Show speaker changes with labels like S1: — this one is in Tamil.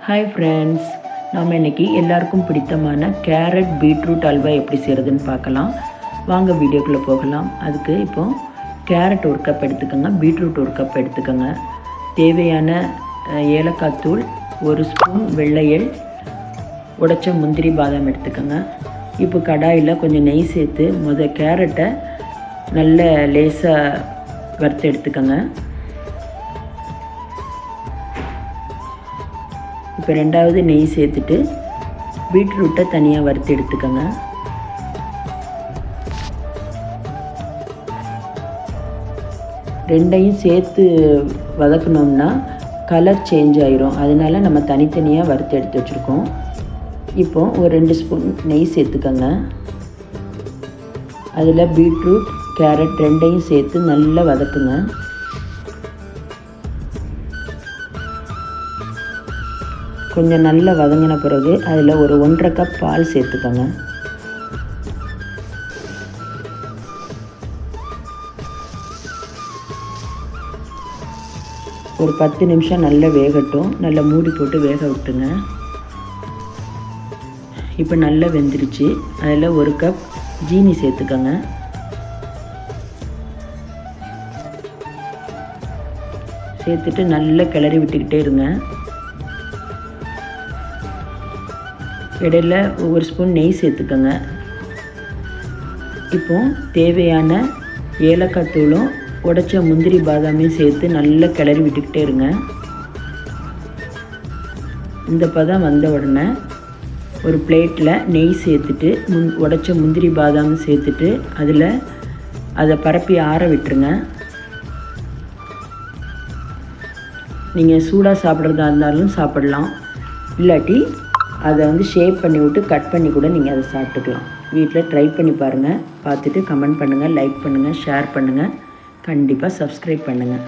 S1: ஹாய் ஃப்ரெண்ட்ஸ், நாம் இன்றைக்கி எல்லாருக்கும் பிடித்தமான கேரட் பீட்ரூட் அல்வா எப்படி செய்கிறதுன்னு பார்க்கலாம். வாங்க வீடியோக்குள்ளே போகலாம். அதுக்கு இப்போது கேரட் ஒரு கப் எடுத்துக்கோங்க, பீட்ரூட் ஒரு கப் எடுத்துக்கோங்க. தேவையான ஏலக்காய் தூள், ஒரு ஸ்பூன் வெள்ளையல், உடைச்ச முந்திரி பாதாம் எடுத்துக்கோங்க. இப்போ கடாயில் கொஞ்சம் நெய் சேர்த்து கேரட்டை நல்ல லேசாக வறுத்து எடுத்துக்கோங்க. இப்போ ரெண்டாவது நெய் சேர்த்துட்டு பீட்ரூட்டை தனியாக வறுத்து எடுத்துக்கோங்க. ரெண்டையும் சேர்த்து வதக்கணும்னா கலர் சேஞ்ச் ஆயிரும், அதனால் நம்ம தனித்தனியாக வறுத்து எடுத்து வச்சுருக்கோம். இப்போது ஒரு 2 ஸ்பூன் நெய் சேர்த்துக்கோங்க. அதில் பீட்ரூட் கேரட் ரெண்டையும் சேர்த்து நல்லா வதக்குங்க. கொஞ்சம் நல்லா வதங்கின பிறகு அதில் ஒரு 1.5 கப் பால் சேர்த்துக்கோங்க. ஒரு 10 நிமிஷம் நல்லா வேகட்டும். நல்லா மூடி போட்டு வேக விட்டுங்க. இப்போ நல்லா வெந்துருச்சு. அதில் 1 கப் ஜீனி சேர்த்துக்கோங்க. சேர்த்துட்டு நல்லா கிளறி விட்டுக்கிட்டே இருங்க. இடையில் 1 ஸ்பூன் நெய் சேர்த்துக்கோங்க. இப்போது தேவையான ஏலக்காய் தூளும் உடைச்ச முந்திரி பாதாமையும் சேர்த்து நல்லா கிளறி விட்டுக்கிட்டே இருங்க. இந்த பதம் வந்த உடனே ஒரு பிளேட்டில் நெய் சேர்த்துட்டு உடைச்ச முந்திரி பாதாம் சேர்த்துட்டு அதை பரப்பி ஆற விட்டுருங்க. நீங்கள் சூடாக சாப்பிட்றதா இருந்தாலும் சாப்பிடலாம், இல்லாட்டி அதை ஷேப் பண்ணி விட்டு கட் பண்ணி கூட நீங்கள் அதை சாப்பிட்டுக்கலாம். வீட்டில் ட்ரை பண்ணி பாருங்கள். பார்த்துட்டு கமெண்ட் பண்ணுங்கள், லைக் பண்ணுங்கள், ஷேர் பண்ணுங்கள், கண்டிப்பாக சப்ஸ்கிரைப் பண்ணுங்கள்.